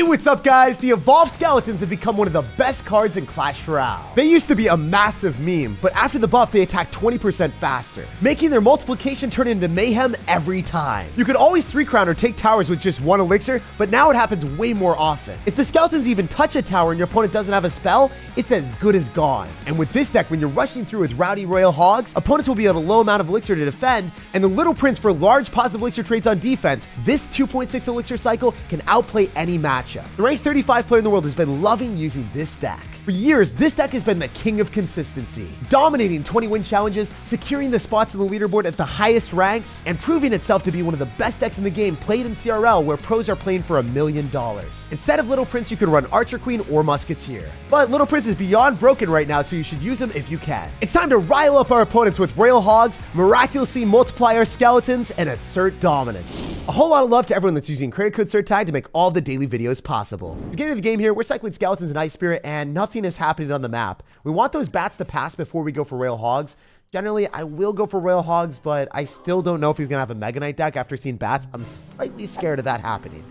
Hey, what's up guys? The evolved skeletons have become one of the best cards in Clash Royale. They used to be a massive meme, but after the buff they attack 20% faster, making their multiplication turn into mayhem every time. You could always 3-crown or take towers with just 1 elixir, but now it happens way more often. If the skeletons even touch a tower and your opponent doesn't have a spell, it's as good as gone. And with this deck, when you're rushing through with rowdy Royale hogs, opponents will be at a low amount of elixir to defend, and the Little Prince for large positive elixir trades on defense. This 2.6 elixir cycle can outplay any matchup. The rank 35 player in the world has been loving using this deck. For years, this deck has been the king of consistency, dominating 20-win challenges, securing the spots in the leaderboard at the highest ranks, and proving itself to be one of the best decks in the game played in CRL, where pros are playing for $1 million. Instead of Little Prince, you could run Archer Queen or Musketeer. But Little Prince is beyond broken right now, so you should use him if you can. It's time to rile up our opponents with Royale hogs, miraculously multiply our skeletons, and assert dominance. A whole lot of love to everyone that's using credit code SirTag to make all the daily videos possible. Beginning of the game here, we're cycling skeletons and Ice Spirit, and nothing is happening on the map. We want those bats to pass before we go for Royale hogs. Generally, I will go for Royale hogs, but I still don't know if he's going to have a Mega Knight deck after seeing bats. I'm slightly scared of that happening.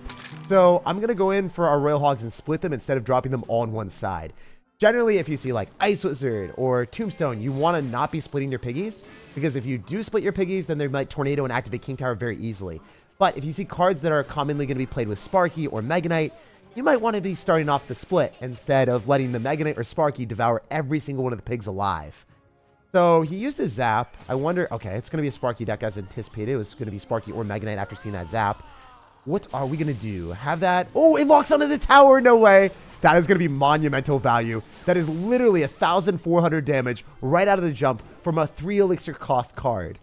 So I'm going to go in for our Royale hogs and split them instead of dropping them all on one side. Generally, if you see like Ice Wizard or Tombstone, you want to not be splitting your piggies, because if you do split your piggies, then they might Tornado and activate King Tower very easily. But if you see cards that are commonly going to be played with Sparky or Mega Knight, you might want to be starting off the split instead of letting the Mega Knight or Sparky devour every single one of the pigs alive. So he used his zap. I wonder, okay, it's going to be a Sparky deck as anticipated. It was going to be Sparky or Mega Knight after seeing that zap. What are we going to do? Have that? Oh, it locks onto the tower. No way. That is going to be monumental value. That is literally 1,400 damage right out of the jump from a 3 elixir cost card.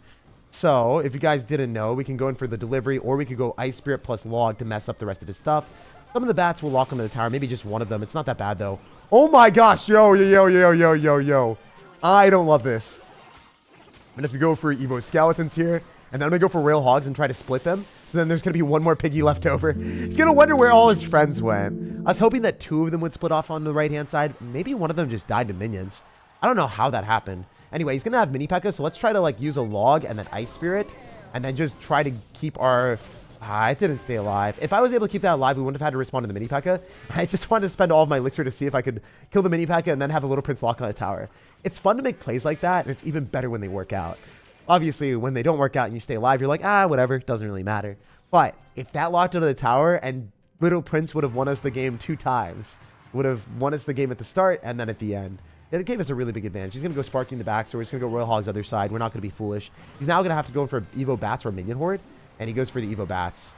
So, if you guys didn't know, we can go in for the delivery, or we could go Ice Spirit plus Log to mess up the rest of his stuff. Some of the bats will lock onto the tower, maybe just one of them. It's not that bad, though. Oh my gosh, yo. I don't love this. I'm going to have to go for Evo Skeletons here, and then I'm going to go for Royale hogs and try to split them. So then there's going to be one more piggy left over. He's going to wonder where all his friends went. I was hoping that 2 of them would split off on the right-hand side. Maybe one of them just died to minions. I don't know how that happened. Anyway, he's going to have Mini P.E.K.K.A, so let's try to like use a Log and then Ice Spirit, and then just try to keep our... it didn't stay alive. If I was able to keep that alive, we wouldn't have had to respond to the Mini P.E.K.K.A. I just wanted to spend all of my elixir to see if I could kill the Mini P.E.K.K.A and then have a Little Prince lock on the tower. It's fun to make plays like that, and it's even better when they work out. Obviously, when they don't work out and you stay alive, you're like, whatever, doesn't really matter. But if that locked onto the tower and Little Prince would have won us the game 2 times, would have won us the game at the start and then at the end, it gave us a really big advantage. He's going to go Sparky in the back, so we're just going to go Royale hogs other side. We're not going to be foolish. He's now going to have to go in for Evo Bats or Minion Horde, and he goes for the Evo Bats.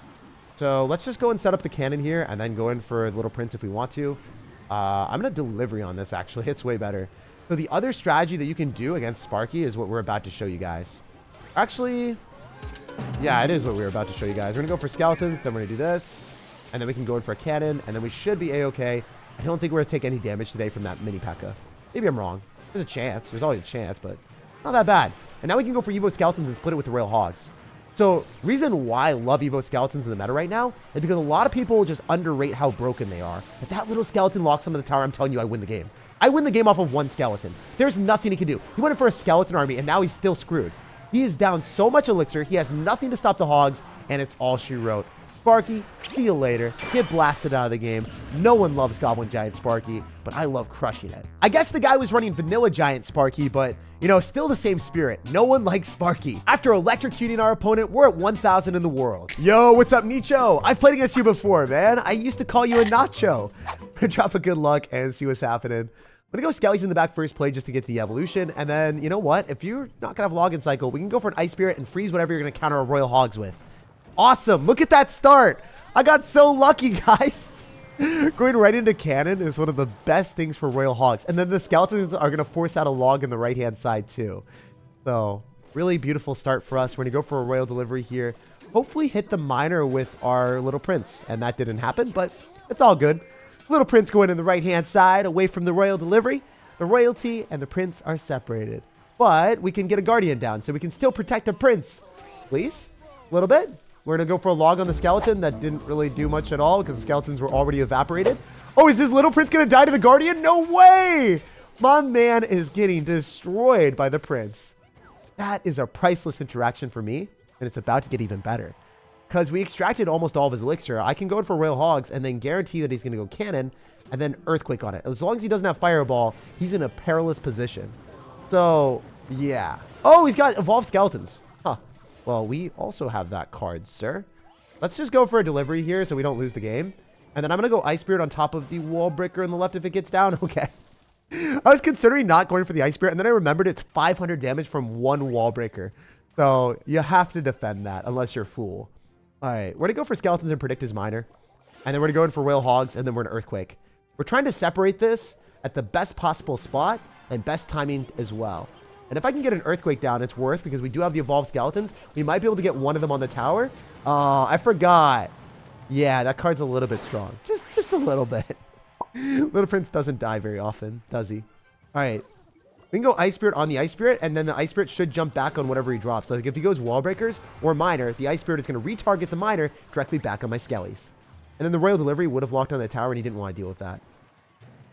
So let's just go and set up the cannon here and then go in for Little Prince if we want to. I'm going to delivery on this, actually. It's way better. So the other strategy that you can do against Sparky is what we're about to show you guys. Actually, yeah, it is what we're about to show you guys. We're going to go for Skeletons, then we're going to do this, and then we can go in for a cannon, and then we should be A-okay. I don't think we're going to take any damage today from that Mini P.E.K.K.A. Maybe I'm wrong. There's a chance. There's always a chance, but not that bad. And now we can go for Evo Skeletons and split it with the Royale hogs. So, reason why I love Evo Skeletons in the meta right now is because a lot of people just underrate how broken they are. If that little skeleton locks them in the tower, I'm telling you, I win the game. I win the game off of 1 skeleton. There's nothing he can do. He went in for a skeleton army, and now he's still screwed. He is down so much elixir, he has nothing to stop the hogs, and it's all she wrote. Sparky, see you later. Get blasted out of the game. No one loves Goblin Giant Sparky, but I love crushing it. I guess the guy was running Vanilla Giant Sparky, but, you know, still the same spirit. No one likes Sparky. After electrocuting our opponent, we're at 1,000 in the world. Yo, what's up, Nicho? I've played against you before, man. I used to call you a Nacho. Drop a good luck and see what's happening. I'm going to go Skellies in the back first play just to get the evolution. And then, you know what? If you're not going to have Login Cycle, we can go for an Ice Spirit and freeze whatever you're going to counter our Royale hogs with. Awesome. Look at that start. I got so lucky, guys. Going right into cannon is one of the best things for Royale hogs. And then the skeletons are going to force out a log on the right-hand side, too. So, really beautiful start for us. We're going to go for a Royale delivery here. Hopefully hit the miner with our Little Prince. And that didn't happen, but it's all good. Little Prince going in the right-hand side, away from the Royale delivery. The Royalty and the Prince are separated. But we can get a Guardian down, so we can still protect the Prince. Please? A little bit. We're going to go for a log on the skeleton. That didn't really do much at all because the skeletons were already evaporated. Oh, is this Little Prince going to die to the Guardian? No way! My man is getting destroyed by the Prince. That is a priceless interaction for me, and it's about to get even better. because we extracted almost all of his elixir. I can go in for Royal Hogs and then guarantee that he's going to go cannon and then earthquake on it. As long as he doesn't have fireball, he's in a perilous position. So, yeah. Oh, he's got evolved skeletons. Huh. Well, we also have that card, sir. Let's just go for a delivery here so we don't lose the game. And then I'm going to go Ice Spirit on top of the wall breaker on the left if it gets down. Okay. I was considering not going for the Ice Spirit, and then I remembered it's 500 damage from one wall breaker. So you have to defend that unless you're a fool. All right. We're going to go for skeletons and predict his miner. And then we're going to go in for Royal Hogs, and then we're going to earthquake. We're trying to separate this at the best possible spot and best timing as well. And if I can get an earthquake down, it's worth, because we do have the evolved skeletons. We might be able to get one of them on the tower. Oh, I forgot. Yeah, that card's a little bit strong. Just a little bit. Little Prince doesn't die very often, does he? All right. We can go Ice Spirit on the Ice Spirit, and then the Ice Spirit should jump back on whatever he drops. So like if he goes Wall Breakers or Miner, the Ice Spirit is going to retarget the Miner directly back on my Skellies. And then the Royal Delivery would have locked on the tower, and he didn't want to deal with that.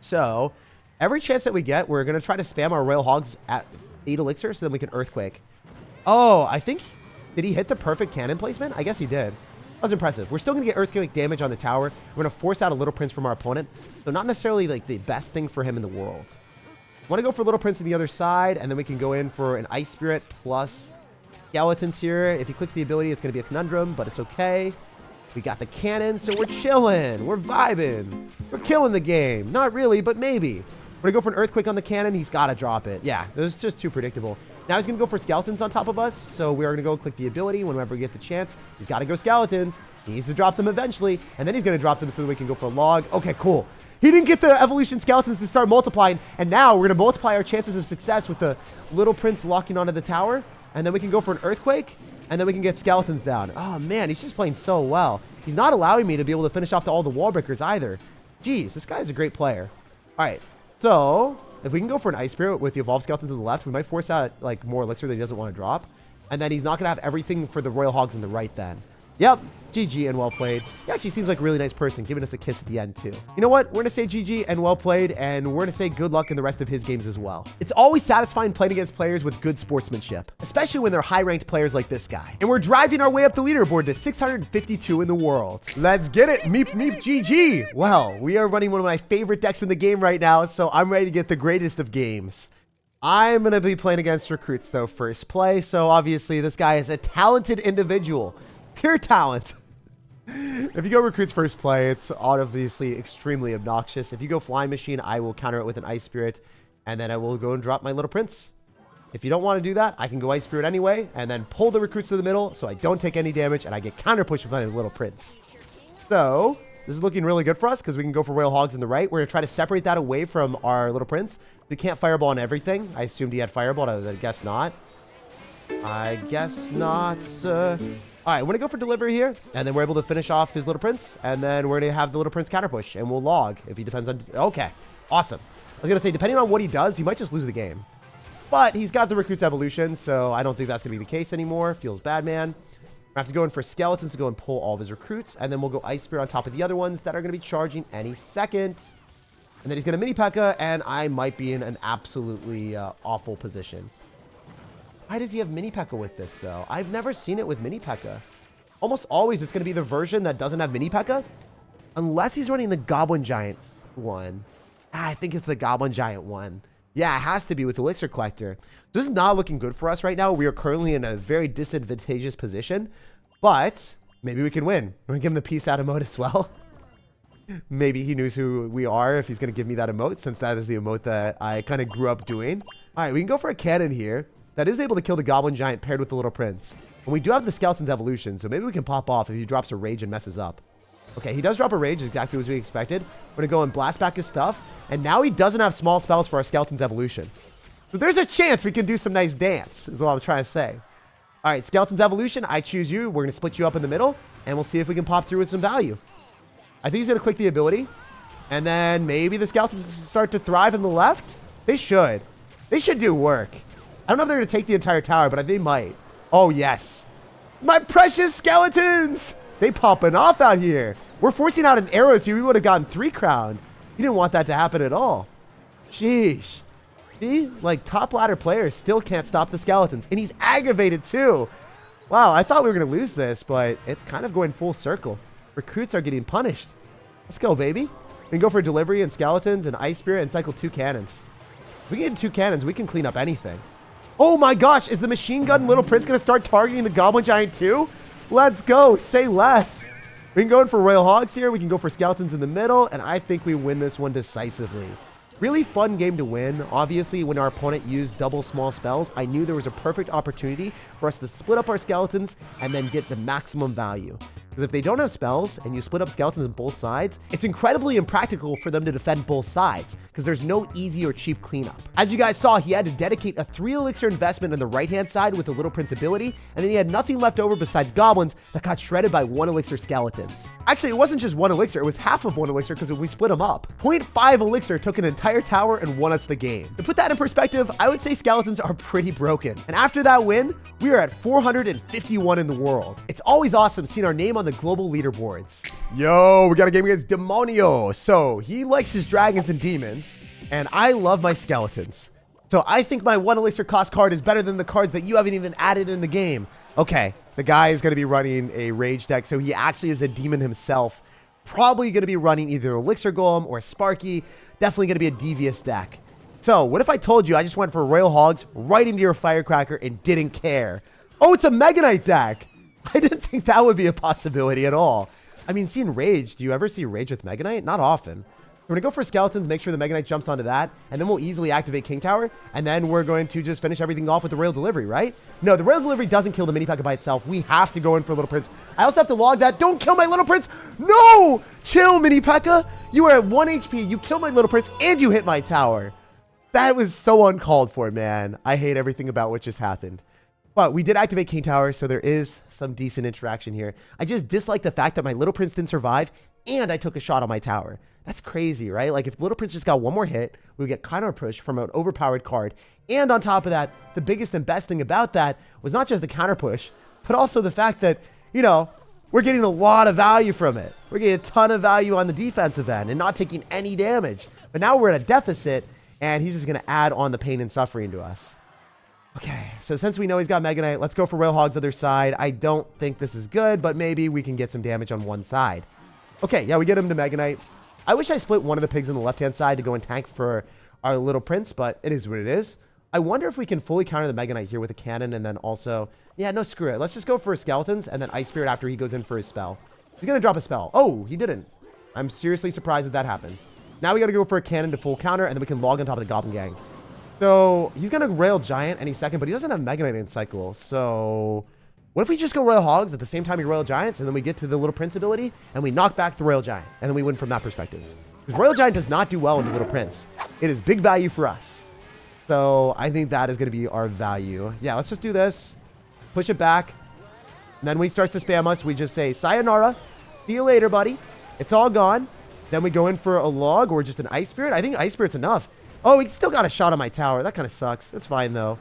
So every chance that we get, we're going to try to spam our Royal Hogs at 8 elixir so then we can earthquake. Oh, I think... Did he hit the perfect cannon placement? I guess he did. That was impressive. We're still going to get earthquake damage on the tower. We're going to force out a Little Prince from our opponent. So not necessarily like the best thing for him in the world. Want to go for Little Prince on the other side, and then we can go in for an Ice Spirit plus skeletons here. If he clicks the ability, it's going to be a conundrum, but it's okay. We got the cannon, so we're chilling. We're vibing. We're killing the game. Not really, but maybe. We're going to go for an earthquake on the cannon. He's got to drop it. Yeah, it was just too predictable. Now he's going to go for skeletons on top of us. So we are going to go click the ability whenever we get the chance. He's got to go skeletons. He needs to drop them eventually. And then he's going to drop them so that we can go for a log. Okay, cool. He didn't get the evolution skeletons to start multiplying. And now we're going to multiply our chances of success with the Little Prince locking onto the tower. And then we can go for an earthquake. And then we can get skeletons down. Oh, man, he's just playing so well. He's not allowing me to be able to finish off all the wall breakers either. Jeez, this guy's a great player. All right, so if we can go for an Ice Spirit with the evolved skeletons on the left, we might force out like more elixir that he doesn't want to drop. And then he's not going to have everything for the Royal Hogs on the right then. Yep, GG and well played. He actually seems like a really nice person, giving us a kiss at the end too. You know what? We're going to say GG and well played, and we're going to say good luck in the rest of his games as well. It's always satisfying playing against players with good sportsmanship, especially when they're high-ranked players like this guy. And we're driving our way up the leaderboard to 652 in the world. Let's get it. Meep, meep, GG. Well, we are running one of my favorite decks in the game right now, so I'm ready to get the greatest of games. I'm going to be playing against recruits, though, first play, so obviously this guy is a talented individual. Pure talent. If you go recruits first play, it's obviously extremely obnoxious. If you go flying machine, I will counter it with an Ice Spirit, and then I will go and drop my Little Prince. If you don't want to do that, I can go Ice Spirit anyway, and then pull the recruits to the middle so I don't take any damage, and I get counter pushed with my Little Prince. So this is looking really good for us because we can go for Royal Hogs in the right. We're going to try to separate that away from our Little Prince. We can't fireball on everything. I assumed he had fireball. I guess not. I guess not. All right, we're going to go for delivery here, and then we're able to finish off his Little Prince, and then we're going to have the Little Prince counter push, and we'll log if he depends on... Okay, awesome. I was going to say, depending on what he does, he might just lose the game. But he's got the Recruit's Evolution, so I don't think that's going to be the case anymore. Feels bad, man. I have to go in for Skeletons to go and pull all of his recruits, and then we'll go Ice Spear on top of the other ones that are going to be charging any second. And then he's going to Mini P.E.K.K.A, and I might be in an absolutely awful position. Why does he have Mini P.E.K.K.A with this, though? I've never seen it with Mini P.E.K.K.A. Almost always, it's going to be the version that doesn't have Mini P.E.K.K.A. Unless he's running the Goblin Giants one. I think it's the Goblin Giant one. Yeah, it has to be with Elixir Collector. This is not looking good for us right now. We are currently in a very disadvantageous position. But maybe we can win. We're going to give him the Peace Out emote as well. Maybe he knows who we are if he's going to give me that emote, since that is the emote that I kind of grew up doing. All right, we can go for a cannon here that is able to kill the Goblin Giant paired with the Little Prince. And we do have the Skeleton's Evolution, so maybe we can pop off if he drops a Rage and messes up. Okay, he does drop a Rage, exactly as we expected. We're going to go and blast back his stuff. And now he doesn't have small spells for our Skeleton's Evolution. So there's a chance we can do some nice dance, is what I'm trying to say. All right, Skeleton's Evolution, I choose you. We're going to split you up in the middle, and we'll see if we can pop through with some value. I think he's going to click the ability. And then maybe the Skeletons start to thrive in the left. They should. They should do work. I don't know if they're going to take the entire tower, but they might. Oh, yes. My precious Skeletons! They popping off out here. We're forcing out an arrow, so we would have gotten 3 crown. You didn't want that to happen at all. Sheesh. See? Like, top ladder players still can't stop the Skeletons. And he's aggravated, too. Wow, I thought we were going to lose this, but it's kind of going full circle. Recruits are getting punished. Let's go, baby. We can go for delivery and skeletons and ice spirit and cycle 2 cannons. If we get 2 cannons, we can clean up anything. Oh my gosh, is the machine gun Little Prince going to start targeting the Goblin Giant too? Let's go, say less. We can go in for Royal Hogs here. We can go for skeletons in the middle, and I think we win this one decisively. Really fun game to win. Obviously, when our opponent used double small spells, I knew there was a perfect opportunity for us to split up our skeletons and then get the maximum value. Because if they don't have spells and you split up skeletons on both sides, it's incredibly impractical for them to defend both sides because there's no easy or cheap cleanup. As you guys saw, he had to dedicate a 3 elixir investment on the right-hand side with the Little Prince ability, and then he had nothing left over besides goblins that got shredded by 1 elixir skeletons. Actually, it wasn't just 1 elixir, it was half of 1 elixir because we split them up. 0.5 elixir took an entire tower and won us the game. To put that in perspective, I would say skeletons are pretty broken. And after that win, we are at 451 in the world. It's always awesome seeing our name on the global leaderboards. Yo, we got a game against Demonio. So he likes his dragons and demons, and I love my skeletons. So I think my 1 elixir cost card is better than the cards that you haven't even added in the game. Okay, the guy is going to be running a rage deck, so he actually is a demon himself. Probably going to be running either Elixir Golem or Sparky. Definitely going to be a devious deck. So what if I told you I just went for Royal Hogs right into your Firecracker and didn't care? Oh, it's a Mega Knight deck. I didn't think that would be a possibility at all. I mean, seeing Rage, do you ever see Rage with Mega Knight? Not often. We're going to go for Skeletons, make sure the Mega Knight jumps onto that, and then we'll easily activate King Tower, and then we're going to just finish everything off with the Royal Delivery, right? No, the Royal Delivery doesn't kill the Mini P.E.K.K.A by itself. We have to go in for Little Prince. I also have to log that. Don't kill my Little Prince. No! Chill, Mini P.E.K.K.A. You are at 1 HP. You killed my Little Prince, and you hit my tower. That was so uncalled for, man. I hate everything about what just happened. But we did activate King Tower, so there is some decent interaction here. I just dislike the fact that my Little Prince didn't survive, and I took a shot on my tower. That's crazy, right? Like, if Little Prince just got one more hit, we would get counter push from an overpowered card. And on top of that, the biggest and best thing about that was not just the counter push, but also the fact that, you know, we're getting a lot of value from it. We're getting a ton of value on the defensive end and not taking any damage. But now we're at a deficit, and he's just going to add on the pain and suffering to us. Okay, so since we know he's got Mega Knight, let's go for Royal Hogs other side. I don't think this is good, but maybe we can get some damage on one side. Okay, yeah, we get him to Mega Knight. I wish I split one of the pigs on the left-hand side to go and tank for our Little Prince, but it is what it is. I wonder if we can fully counter the Mega Knight here with a cannon and then also... Yeah, no, screw it. Let's just go for skeletons and then Ice Spirit after he goes in for his spell. He's going to drop a spell. Oh, he didn't. I'm seriously surprised that happened. Now we got to go for a cannon to full counter, and then we can log on top of the Goblin Gang. So he's going to Rail Giant any second, but he doesn't have Mega Knight in cycle. So what if we just go Royal Hogs at the same time we Royal Giants, and then we get to the Little Prince ability, and we knock back the Royal Giant, and then we win from that perspective. Because Royal Giant does not do well into Little Prince. It is big value for us. So I think that is going to be our value. Yeah, let's just do this. Push it back. And then when he starts to spam us, we just say, sayonara. See you later, buddy. It's all gone. Then we go in for a log or just an Ice Spirit. I think Ice Spirit's enough. Oh, he still got a shot on my tower. That kind of sucks. It's fine, though.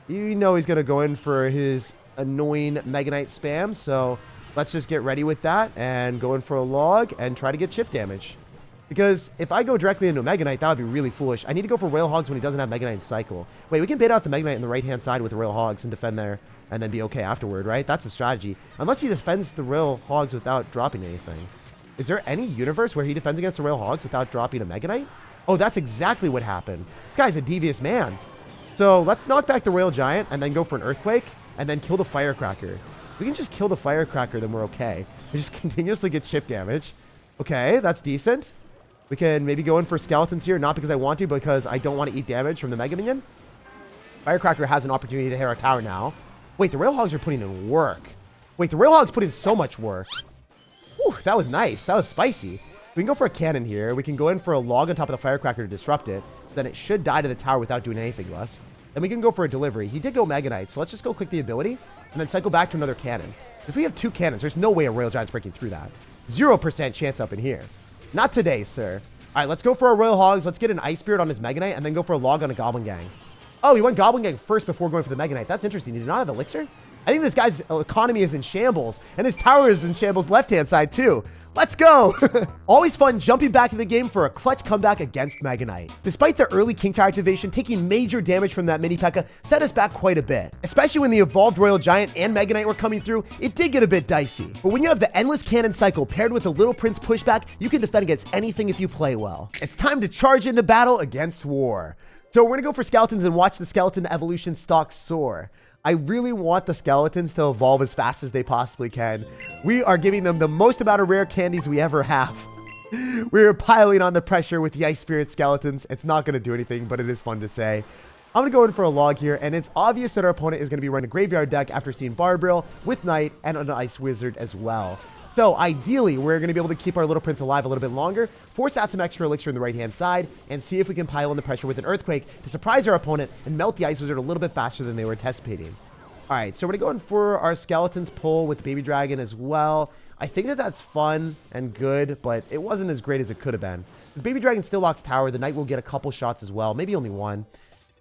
You know he's going to go in for his annoying Mega Knight spam. So let's just get ready with that and go in for a log and try to get chip damage. Because if I go directly into Mega Knight, that would be really foolish. I need to go for Royal Hogs when he doesn't have Mega Knight in cycle. Wait, we can bait out the Mega Knight on the right-hand side with the Royal Hogs and defend there and then be okay afterward, right? That's the strategy. Unless he defends the Royal Hogs without dropping anything. Is there any universe where he defends against the Royal Hogs without dropping a Mega Knight? Oh, that's exactly what happened. This guy's a devious man. So let's knock back the Royal Giant and then go for an Earthquake and then kill the Firecracker. If we can just kill the Firecracker, then we're okay. We just continuously get chip damage. Okay, that's decent. We can maybe go in for skeletons here, not because I want to, but because I don't want to eat damage from the Mega Minion. Firecracker has an opportunity to hit our tower now. Wait, the Royal Hogs are putting in work. Wait, the Royal Hogs put in so much work. Whew, that was nice. That was spicy. We can go for a cannon here. We can go in for a log on top of the Firecracker to disrupt it. So then it should die to the tower without doing anything to us. Then we can go for a delivery. He did go Mega Knight, so let's just go click the ability and then cycle back to another cannon. If we have 2 cannons, there's no way a Royal Giant's breaking through that. 0% chance up in here. Not today, sir. All right, let's go for our Royal Hogs. Let's get an Ice Spirit on his Mega Knight and then go for a log on a Goblin Gang. Oh, he went Goblin Gang first before going for the Mega Knight. That's interesting. He did not have Elixir? I think this guy's economy is in shambles, and his tower is in shambles left-hand side too. Let's go! Always fun jumping back in the game for a clutch comeback against Mega Knight. Despite the early King Tower activation, taking major damage from that mini P.E.K.K.A set us back quite a bit. Especially when the evolved Royal Giant and Mega Knight were coming through, it did get a bit dicey. But when you have the endless cannon cycle paired with the Little Prince pushback, you can defend against anything if you play well. It's time to charge into battle against war. So we're gonna go for skeletons and watch the skeleton evolution stock soar. I really want the skeletons to evolve as fast as they possibly can. We are giving them the most amount of rare candies we ever have. We're piling on the pressure with the Ice Spirit skeletons. It's not going to do anything, but it is fun to say. I'm going to go in for a log here, and it's obvious that our opponent is going to be running a graveyard deck after seeing Barbrill with Knight and an Ice Wizard as well. So ideally, we're going to be able to keep our Little Prince alive a little bit longer, force out some extra elixir in the right-hand side, and see if we can pile on the pressure with an Earthquake to surprise our opponent and melt the Ice Wizard a little bit faster than they were anticipating. All right, so we're going to go in for our Skeletons pull with Baby Dragon as well. I think that that's fun and good, but it wasn't as great as it could have been. This Baby Dragon still locks tower. The Knight will get a couple shots as well, maybe only one.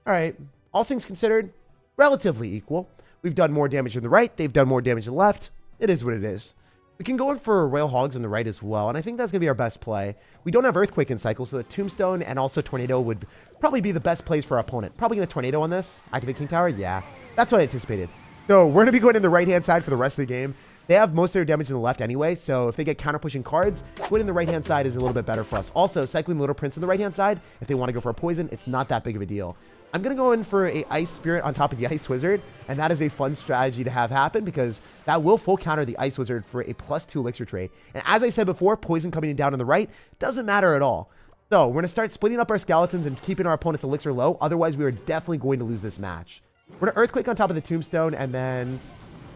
All right, all things considered, relatively equal. We've done more damage on the right. They've done more damage on the left. It is what it is. We can go in for Royal Hogs on the right as well, and I think that's going to be our best play. We don't have Earthquake in cycle, so the Tombstone and also Tornado would probably be the best plays for our opponent. Probably going to Tornado on this. Activate King Tower? Yeah, that's what I anticipated. So we're going to be going in the right-hand side for the rest of the game. They have most of their damage in the left anyway, so if they get counter-pushing cards, going in the right-hand side is a little bit better for us. Also, cycling Little Prince on the right-hand side, if they want to go for a poison, it's not that big of a deal. I'm going to go in for a Ice Spirit on top of the Ice Wizard, and that is a fun strategy to have happen because that will full counter the Ice Wizard for a +2 elixir trade. And as I said before, poison coming down on the right doesn't matter at all. So we're going to start splitting up our skeletons and keeping our opponent's elixir low. Otherwise, we are definitely going to lose this match. We're going to Earthquake on top of the Tombstone, and then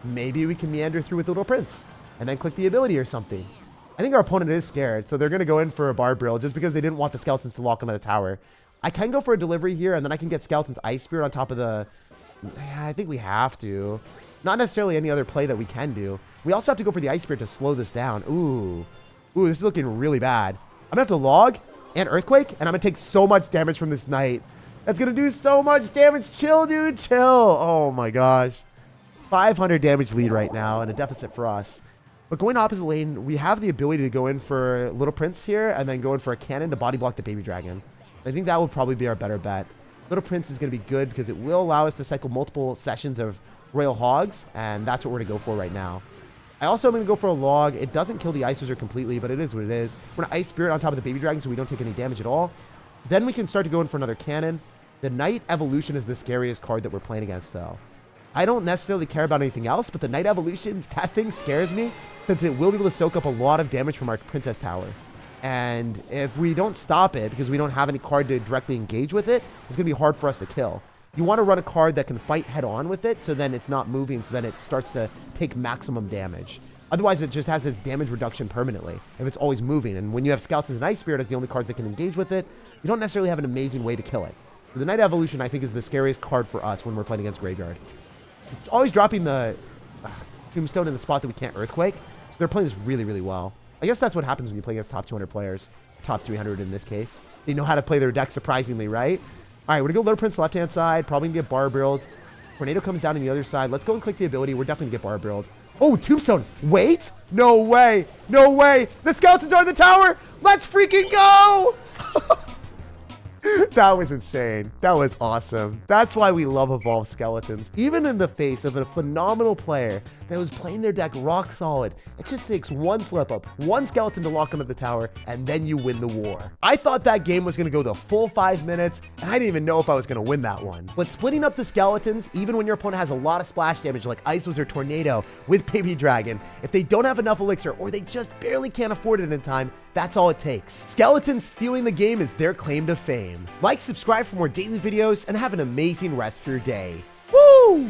maybe we can meander through with the Little Prince and then click the ability or something. I think our opponent is scared, so they're going to go in for a Barbrill just because they didn't want the skeletons to lock onto the tower. I can go for a delivery here, and then I can get Skeleton's Ice Spirit on top of the... Yeah, I think we have to. Not necessarily any other play that we can do. We also have to go for the Ice Spirit to slow this down. Ooh. Ooh, this is looking really bad. I'm going to have to log and Earthquake, and I'm going to take so much damage from this Knight. That's going to do so much damage. Chill, dude. Chill. Oh, my gosh. 500 damage lead right now and a deficit for us. But going opposite lane, we have the ability to go in for Little Prince here and then go in for a cannon to body block the Baby Dragon. I think that will probably be our better bet. Little Prince is going to be good because it will allow us to cycle multiple sessions of Royal Hogs, and that's what we're going to go for right now. I also am going to go for a log. It doesn't kill the Ice Wizard completely, but it is what it is. We're going to Ice Spirit on top of the Baby Dragon so we don't take any damage at all. Then we can start to go in for another cannon. The Knight Evolution is the scariest card that we're playing against, though. I don't necessarily care about anything else, but the Knight Evolution, that thing scares me since it will be able to soak up a lot of damage from our Princess Tower. And if we don't stop it, because we don't have any card to directly engage with it, it's going to be hard for us to kill. You want to run a card that can fight head-on with it, so then it's not moving, so then it starts to take maximum damage. Otherwise, it just has its damage reduction permanently, if it's always moving. And when you have Skeletons and Ice Spirit as the only cards that can engage with it, you don't necessarily have an amazing way to kill it. So the Knight Evolution, I think, is the scariest card for us when we're playing against Graveyard. It's always dropping the Tombstone in the spot that we can't Earthquake, so they're playing this really, really well. I guess that's what happens when you play against top 200 players. Top 300 in this case. They know how to play their deck surprisingly, right? All right, we're going to go Little Prince left-hand side. Probably going to get Barbrilled. Tornado comes down on the other side. Let's go and click the ability. We're definitely going to get Barbrilled. Oh, Tombstone. Wait. No way. No way. The skeletons are in the tower. Let's freaking go. That was insane. That was awesome. That's why we love Evolved Skeletons. Even in the face of a phenomenal player that was playing their deck rock solid, it just takes one slip up, one skeleton to lock onto the tower, and then you win the war. I thought that game was going to go the full 5 minutes, and I didn't even know if I was going to win that one. But splitting up the skeletons, even when your opponent has a lot of splash damage like Ice Wizard Tornado with Baby Dragon, if they don't have enough elixir or they just barely can't afford it in time, that's all it takes. Skeletons stealing the game is their claim to fame. Like, subscribe for more daily videos, and have an amazing rest of your day. Woo!